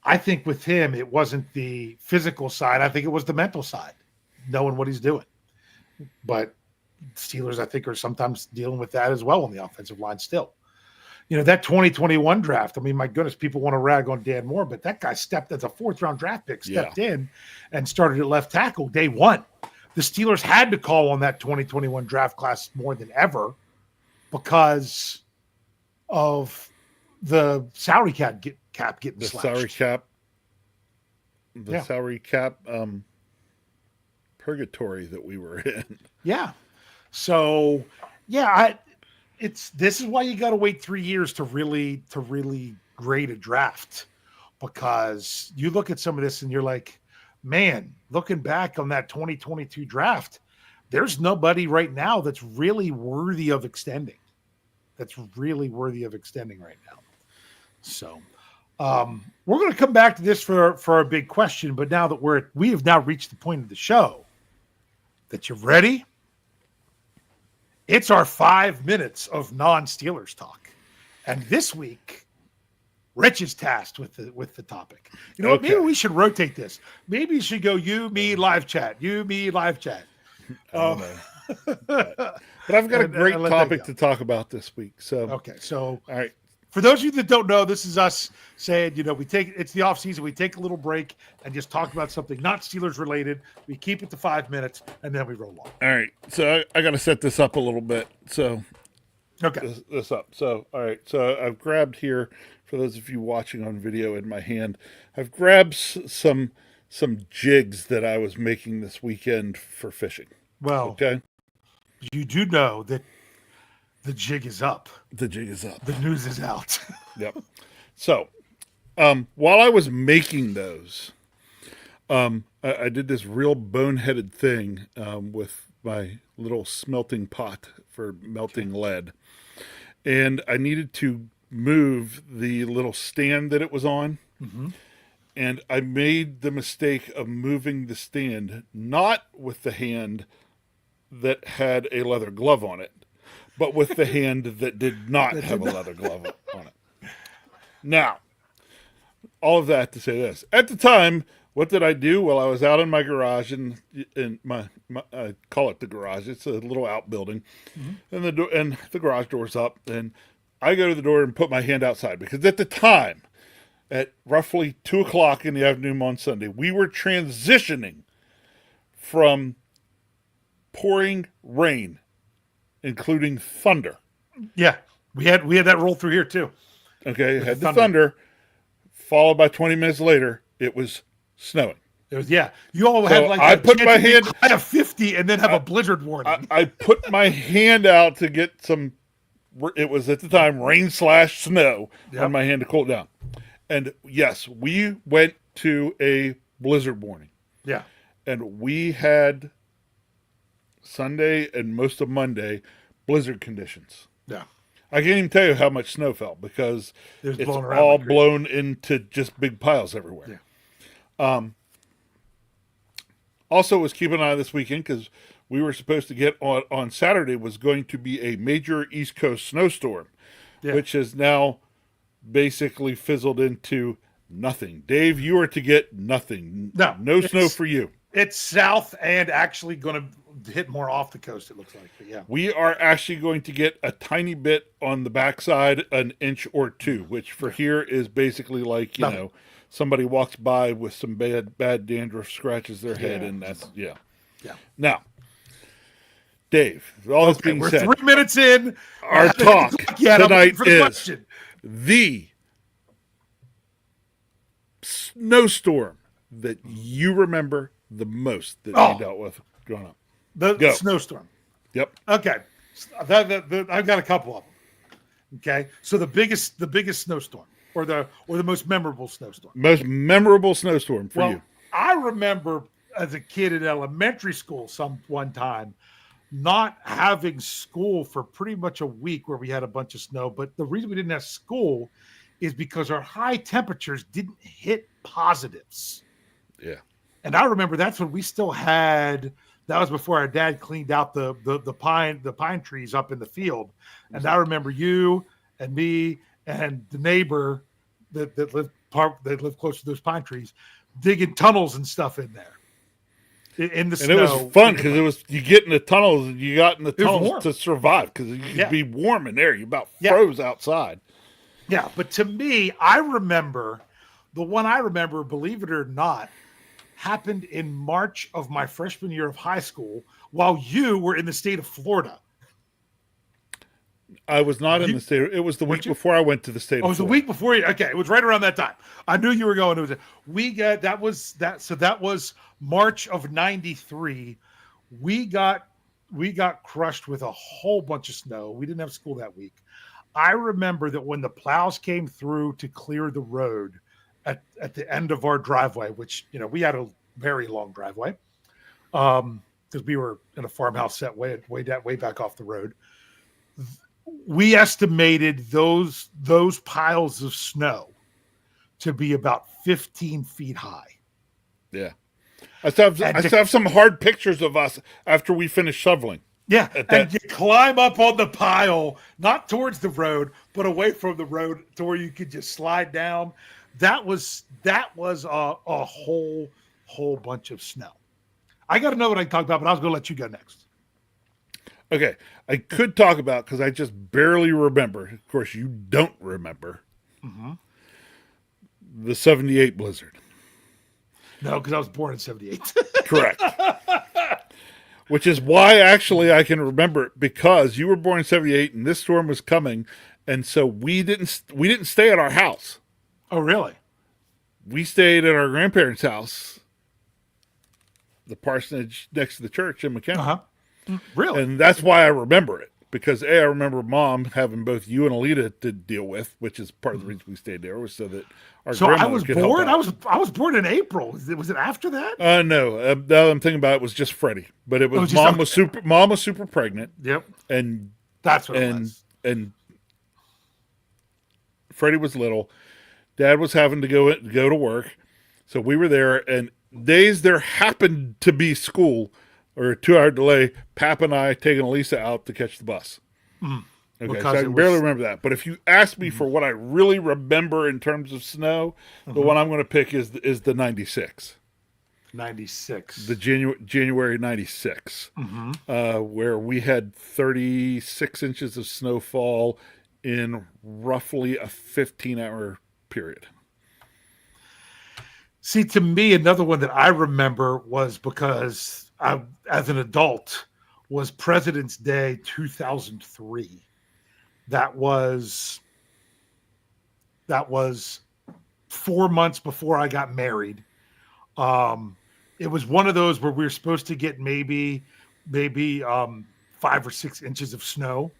I think with him, it wasn't the physical side. I think it was the mental side, knowing what he's doing. But Steelers, I think, are sometimes dealing with that as well on the offensive line still. That 2021 draft, I mean, my goodness, people want to rag on Dan Moore, but that guy stepped as a 4th-round draft pick, stepped in and started at left tackle day one. The Steelers had to call on that 2021 draft class more than ever because of the salary cap getting the slashed. Salary cap purgatory that we were in. Yeah. So, yeah, this is why you got to wait 3 years to really grade a draft, because you look at some of this and you're like, man, looking back on that 2022 draft, there's nobody right now that's really worthy of extending. Right now. So we're going to come back to this for our big question, but now that we have now reached the point of the show that you're ready, it's our 5 minutes of non-Steelers talk. And this week, Rich is tasked with the topic. You know what? Maybe we should rotate this. Maybe you should go you, me, live chat. You, me, live chat. But I've got a great topic to talk about this week. So okay, so all right. For those of you that don't know, this is us saying, it's the off season. We take a little break and just talk about something not Steelers related. We keep it to 5 minutes and then we roll on. All right. So I got to set this up a little bit. So okay, this up. So all right. So I've grabbed here, for those of you watching on video in my hand, I've grabbed some jigs that I was making this weekend for fishing. Well, okay. You do know that the jig is up. The jig is up. The news is out. Yep. So, while I was making those, I did this real boneheaded thing with my little smelting pot for melting lead. And I needed to move the little stand that it was on. Mm-hmm. And I made the mistake of moving the stand, not with the hand that had a leather glove on it, but with the hand that did not have a leather glove on it. Now, all of that to say this. At the time, what did I do? Well, I was out in my garage, and in my I call it the garage. It's a little outbuilding, mm-hmm. and the garage door's up, and I go to the door and put my hand outside, because at the time, at roughly 2:00 in the afternoon on Sunday, we were transitioning from pouring rain, including thunder. Yeah, we had that roll through here too. Okay, had the thunder, followed by 20 minutes later, it was snowing. It was, yeah. You all had like I put my hand. I have 50 and then have a blizzard warning. I put my hand out to get some. It was at the time rain/snow on my hand to cool it down. And yes, we went to a blizzard warning. Yeah. And we had Sunday and most of Monday blizzard conditions. Yeah. I can't even tell you how much snow fell, because it's all blown into just big piles everywhere. Yeah. Also was keeping an eye this weekend, because we were supposed to get on Saturday was going to be a major East Coast snowstorm, which has now basically fizzled into nothing. Dave, you are to get nothing. No snow for you. It's south and actually going to hit more off the coast, it looks like. But yeah. We are actually going to get a tiny bit on the backside, an inch or two, which for here is basically like, you know, somebody walks by with some bad dandruff, scratches their head, and that's, Yeah. Now, Dave, all this being said, we're 3 minutes in. Our talk tonight is the snowstorm that you remember the most that you dealt with growing up. The snowstorm. Yep. Okay. I've got a couple of them. Okay. So the biggest snowstorm, or the most memorable snowstorm. Most memorable snowstorm for you. I remember as a kid in elementary school one time not having school for pretty much a week, where we had a bunch of snow. But the reason we didn't have school is because our high temperatures didn't hit positives. Yeah. And I remember that's when we still had, that was before our dad cleaned out the pine trees up in the field. And I remember you and me and the neighbor that lived close to those pine trees digging tunnels and stuff in there. In the snow. And it was fun, because you get in the tunnels, and you got in the tunnels to survive, because you could be warm in there. You about froze outside. Yeah, but to me, the one I remember, believe it or not, happened in March of my freshman year of high school, while you were in the state of Florida. I was not in the state. It was the week before I went to the state of Florida. It was the week before you. Okay, it was right around that time. I knew you were going. So that was March of '93. We got crushed with a whole bunch of snow. We didn't have school that week. I remember that when the plows came through to clear the road at the end of our driveway, which, we had a very long driveway, because we were in a farmhouse set way back off the road. We estimated those piles of snow to be about 15 feet high. Yeah. I still have some hard pictures of us after we finished shoveling. Yeah, and you climb up on the pile, not towards the road, but away from the road to where you could just slide down. That was a whole bunch of snow. I got to know what I can talk about, but I was going to let you go next. Okay, I could talk about, because I just barely remember. Of course, you don't remember the 78 blizzard. No, because I was born in 78. Correct. Which is why actually I can remember it, because you were born in 78 and this storm was coming, and so we didn't stay at our house. Oh, really? We stayed at our grandparents' house, the parsonage next to the church in McKenna. Really? And that's why I remember it, because I remember Mom having both you and Alita to deal with, which is part of the reason we stayed there, was so that our grandmother could help out. I was born in April. Was it after that? No. Now I'm thinking about it was just Freddie, but it was Mom was super pregnant. Yep. And that's what it was. And Freddie was little. Dad was having to go to work, so we were there. And days there happened to be school, or a 2-hour delay. Pap and I taking Elisa out to catch the bus. Okay, so I can barely remember that. But if you ask me for what I really remember in terms of snow, the one I'm going to pick is the 96. 96. The January 96, where we had 36 inches of snowfall in roughly a 15-hour period. See, to me, another one that I remember was because I, as an adult, was President's Day 2003. That was 4 months before I got married. It was one of those where we were supposed to get maybe 5 or 6 inches of snow,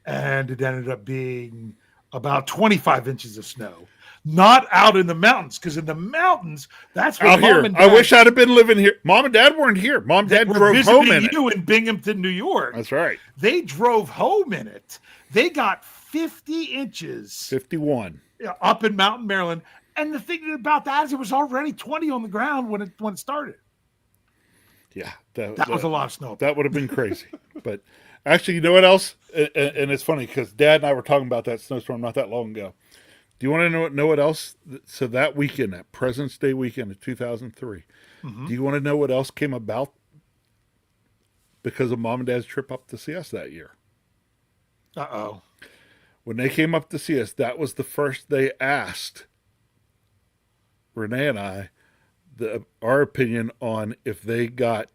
and it ended up being about 25 inches of snow. Not out in the mountains, because in the mountains, that's where Mom and Dad, I wish I'd have been living here. Mom and Dad weren't here. Mom and Dad drove home in it. You in Binghamton, New York. That's right. They drove home in it. They got 50 inches. 51. Up in Mountain, Maryland. And the thing about that is it was already 20 on the ground when it started. Yeah. That was a lot of snow. That would have been crazy. But actually, you know what else? And it's funny because Dad and I were talking about that snowstorm not that long ago. Do you want to know what else? So that weekend, that President's Day weekend of 2003, do you want to know what else came about because of Mom and Dad's trip up to see us that year? Uh-oh. When they came up to see us, that was the first they asked Renee and I our opinion on if they got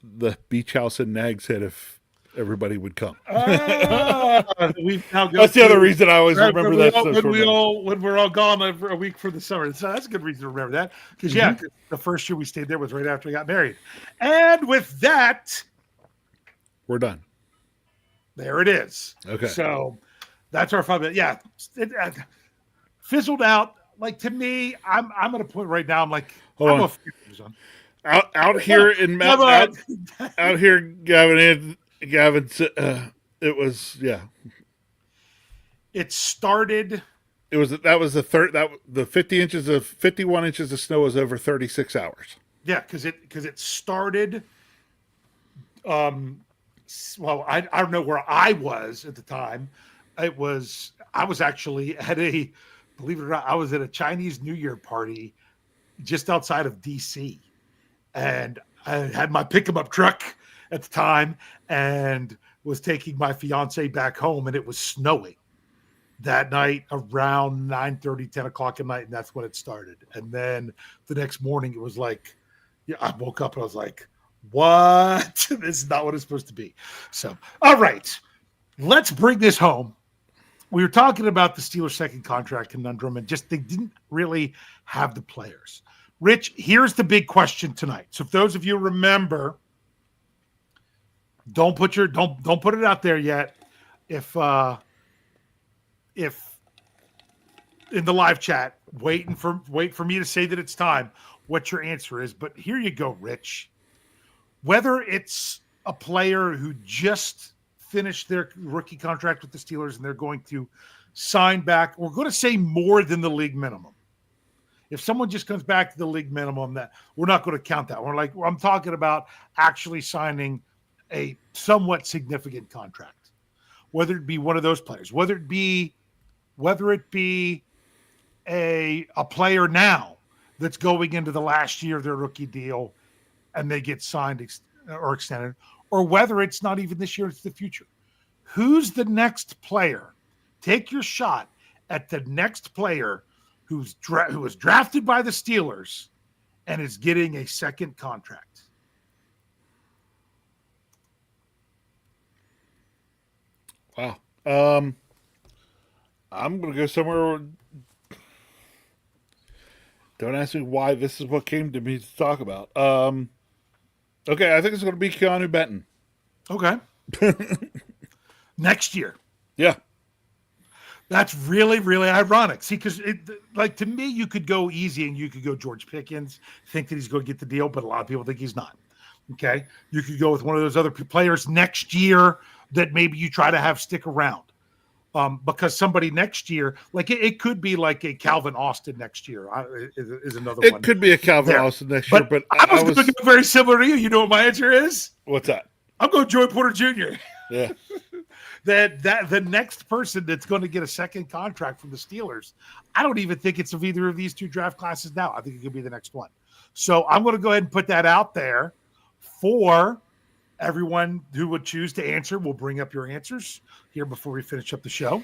the beach house in Nags Head if everybody would come. That's the other reason I always remember that. When we're all gone a week for the summer. So that's a good reason to remember that. Because, the first year we stayed there was right after we got married. And with that, we're done. There it is. Okay. So that's our fun. Yeah. It fizzled out. Like, to me, I'm at a point right now. I'm like, Hold on. Out here in out here, Gavin, it was, yeah. It started. It was the 51 inches of snow was over 36 hours. Yeah, because it started. Well, I don't know where I was at the time. I was actually at believe it or not, I was at a Chinese New Year party just outside of DC. And I had my pick-em-up truck at the time and was taking my fiance back home, and it was snowing that night around 9:30, 10 o'clock at night, and that's when it started. And then the next morning, it was like, I woke up and I was like, what? This is not what it's supposed to be. So, all right, let's bring this home. We were talking about the Steelers' second contract conundrum, and just they didn't really have the players. Rich, here's the big question tonight. So if those of you remember, Don't put it out there yet. If in the live chat, wait for me to say that it's time, what your answer is. But here you go, Rich. Whether it's a player who just finished their rookie contract with the Steelers and they're going to sign back, we're going to say more than the league minimum. If someone just comes back to the league minimum, that we're not going to count that. I'm talking about actually signing a somewhat significant contract, whether it be one of those players, whether it be a player now that's going into the last year of their rookie deal and they get signed or extended, or whether it's not even this year, it's the future. Who's the next player? Take your shot at the next player who was drafted by the Steelers and is getting a second contract. Wow. I'm going to go somewhere. Don't ask me why this is what came to me to talk about. Okay, I think it's going to be Keanu Benton. Okay. Next year. Yeah. That's really, really ironic. See, because to me, you could go easy and you could go George Pickens, think that he's going to get the deal, but a lot of people think he's not. Okay. You could go with one of those other players next year that maybe you try to have stick around. Because somebody next year, like it could be like a Calvin Austin next year is another one. It could be a Calvin Austin next year, but I was going to go very similar to you. You know what my answer is? What's that? I'm going Joey Porter Jr. Yeah. that the next person that's going to get a second contract from the Steelers, I don't even think it's of either of these two draft classes now. I think it could be the next one. So I'm going to go ahead and put that out there for everyone who would choose to answer. We'll bring up your answers here before we finish up the show.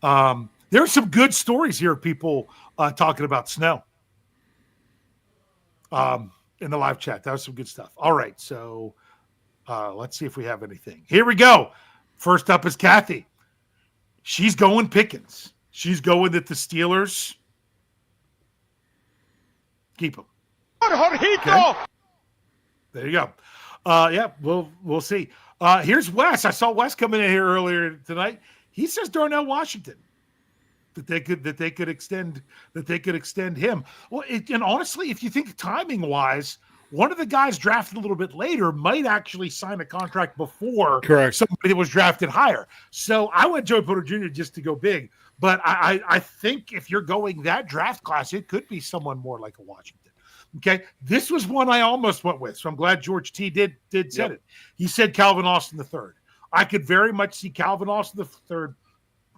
There are some good stories here of people talking about snow in the live chat. That was some good stuff. All right, so let's see if we have anything. Here we go. First up is Kathy. She's going Pickens. She's going that the Steelers keep him. Okay. There you go. Yeah, we'll see. Here's Wes. I saw Wes coming in here earlier tonight. He says Darnell Washington that they could extend him. Well, and honestly, if you think timing wise, one of the guys drafted a little bit later might actually sign a contract before somebody that was drafted higher. So I went Joey Porter Jr. just to go big. But I think if you're going that draft class, it could be someone more like a Washington. Okay, this was one I almost went with, so I'm glad George T did said it. He said Calvin Austin III. I could very much see Calvin Austin III,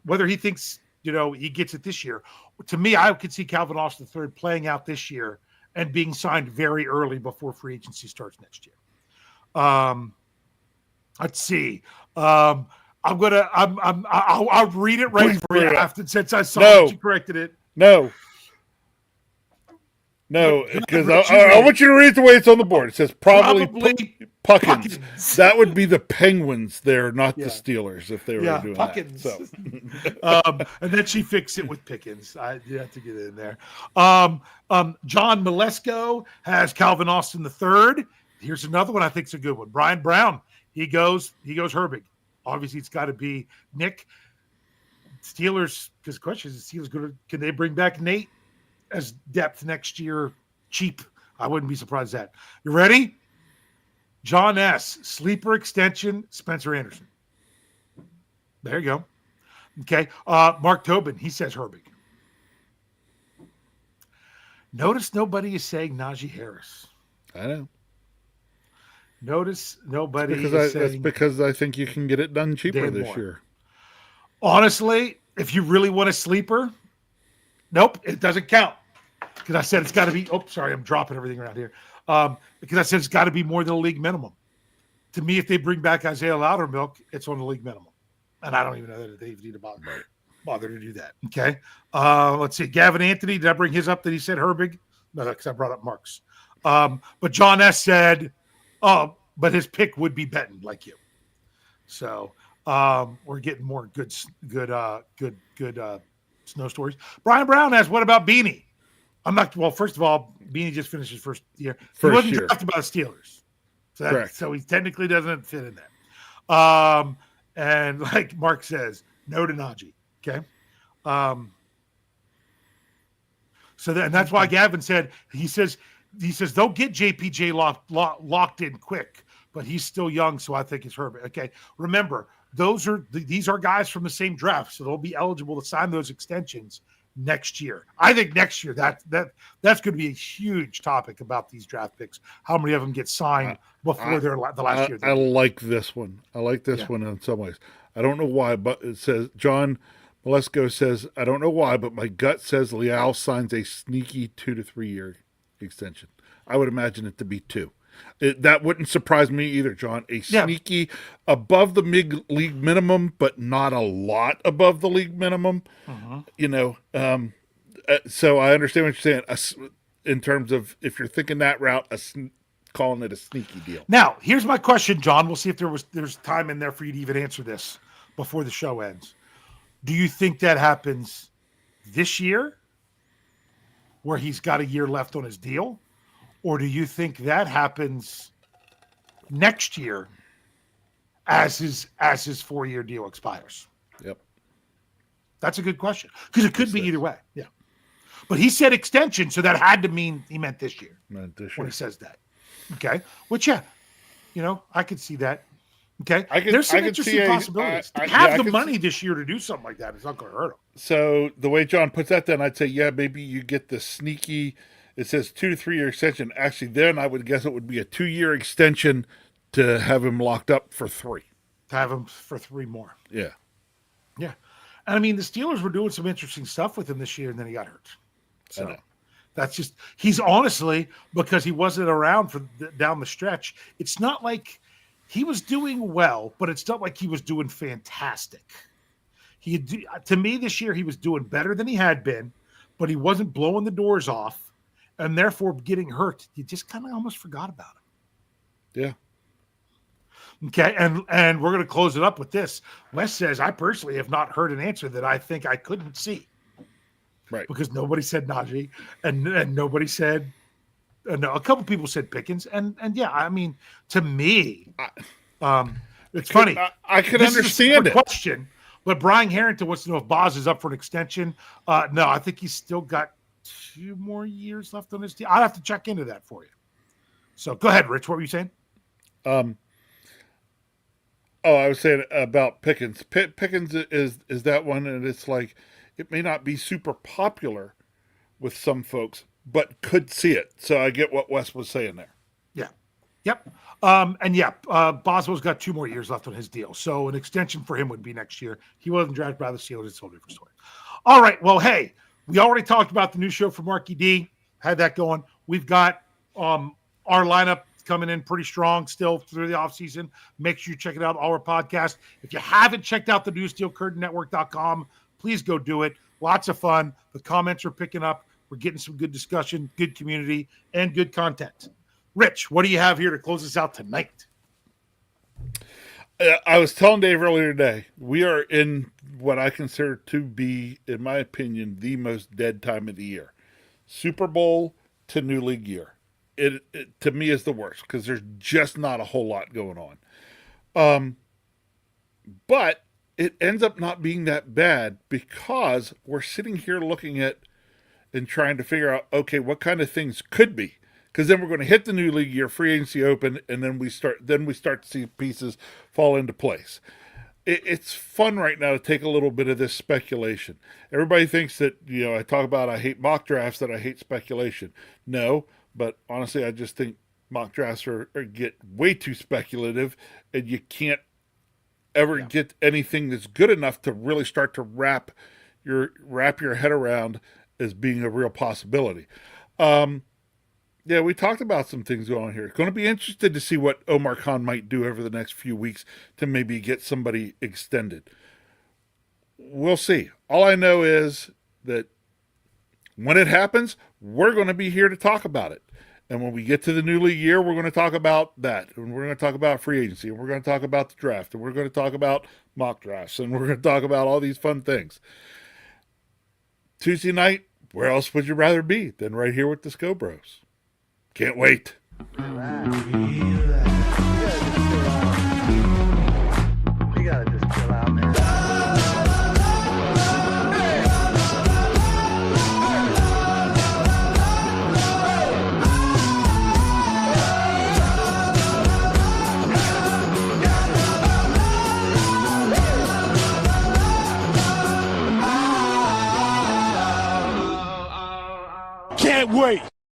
whether he thinks he gets it this year. To me, I could see Calvin Austin III playing out this year and being signed very early before free agency starts next year. Let's see. I'll read it right for you after, since I saw that you corrected it. No, because I want you to read it the way it's on the board. It says probably Puckins. That would be the Penguins there, not the Steelers, if they were doing Puckins. that. So. And then she fixed it with Pickens. You have to get it in there. John Malesko has Calvin Austin III. Here's another one I think is a good one. Brian Brown. He goes Herbig. Obviously, it's got to be Nick. Steelers, because the question is, can they bring back Nate as depth next year? Cheap. I wouldn't be surprised at that. You ready? John S. Sleeper extension, Spencer Anderson. There you go. Okay. Mark Tobin, he says Herbig. Notice nobody is saying Najee Harris. I know. Notice nobody is saying... That's because I think you can get it done cheaper this year. Honestly, if you really want a sleeper, nope, it doesn't count. Because I said it's got to be... Oh, sorry, I'm dropping everything around here. Because I said it's got to be more than a league minimum. To me, if they bring back Isaiah Loudermilk, it's on the league minimum. And I don't even know that they need to bother to do that. Okay. Let's see. Gavin Anthony, did I bring his up that he said Herbig? No, because I brought up Mark's. But John S. said, but his pick would be Benton, like you. So we're getting more good snow stories. Brian Brown asks, what about Beanie? First of all, Beanie just finished his first year. He wasn't drafted by the Steelers. So he technically doesn't fit in that. And like Mark says, no to Najee. Okay. And that's why Gavin said, he says, they'll get JPJ locked in quick, but he's still young. So I think it's Herbert. Okay. Remember, these are guys from the same draft. So they'll be eligible to sign those extensions next year. I think next year that's going to be a huge topic about these draft picks. How many of them get signed before the last year? I like this one. I like this one in some ways. I don't know why, but it says John Malesko says, I don't know why, but my gut says Leal signs a sneaky 2 to 3 year extension. I would imagine it to be 2. That wouldn't surprise me either, John. A sneaky above the league minimum, but not a lot above the league minimum. So I understand what you're saying in terms of if you're thinking that route, calling it a sneaky deal. Now, here's my question, John. We'll see if there's time in there for you to even answer this before the show ends. Do you think that happens this year, where he's got a year left on his deal? Or do you think that happens next year as his 4-year deal expires? Yep. That's a good question, because it could be either way. Yeah. But he said extension, so that had to mean he meant this year. When he says that. Okay. Which, I could see that. Okay. There's some interesting possibilities. Have the money this year to do something like that. It's not going to hurt him. So the way John puts that, then I'd say, maybe you get the sneaky. It says 2 to 3 year extension. Actually, then I would guess it would be a 2-year extension to have him locked up for 3. To have him for 3 more. Yeah. Yeah. And I mean, the Steelers were doing some interesting stuff with him this year, and then he got hurt. So that's just, he's honestly, because he wasn't around for down the stretch, it's not like he was doing well, but it's not like he was doing fantastic. To me this year, he was doing better than he had been, but he wasn't blowing the doors off. And therefore, getting hurt, you just kind of almost forgot about him. Yeah. Okay, and we're going to close it up with this. Wes says, I personally have not heard an answer that I think I couldn't see. Right. Because nobody said Najee, and nobody said, no, a couple people said Pickens. And yeah, I mean, to me, it's funny. I could understand it. Question, but Brian Harrington wants to know if Boz is up for an extension. No, I think he's still got 2 more years left on his deal. I'll have to check into that for you. So go ahead, Rich. What were you saying? I was saying about Pickens. Pickens is that one, and it's like it may not be super popular with some folks, but could see it. So I get what Wes was saying there. Yeah. Yep. Boswell's got 2 more years left on his deal. So an extension for him would be next year. He wasn't drafted by the Steelers. It's a whole different story. All right. Well, hey, we already talked about the new show for Marky D. Had that going. We've got our lineup coming in pretty strong still through the offseason. Make sure you check it out, our podcast. If you haven't checked out the new SteelCurtainNetwork.com, please go do it. Lots of fun. The comments are picking up. We're getting some good discussion, good community, and good content. Rich, what do you have here to close us out tonight? I was telling Dave earlier today, we are in what I consider to be, in my opinion, the most dead time of the year. Super Bowl to new league year. It to me is the worst because there's just not a whole lot going on. But it ends up not being that bad because we're sitting here looking at and trying to figure out, okay, what kind of things could be. Because then we're going to hit the new league year, free agency open, and then we start to see pieces fall into place. It's fun right now to take a little bit of this speculation. Everybody thinks that, I talk about I hate mock drafts, that I hate speculation. No, but honestly, I just think mock drafts get way too speculative, and you can't ever get anything that's good enough to really start to wrap your head around as being a real possibility. Yeah, we talked about some things going on here. Going to be interested to see what Omar Khan might do over the next few weeks to maybe get somebody extended. We'll see. All I know is that when it happens, we're going to be here to talk about it. And when we get to the new league year, we're going to talk about that. And we're going to talk about free agency. And we're going to talk about the draft. And we're going to talk about mock drafts. And we're going to talk about all these fun things. Tuesday night, where else would you rather be than right here with the Scho Bros? Can't wait. Relax. Yeah, just chill out. can't wait.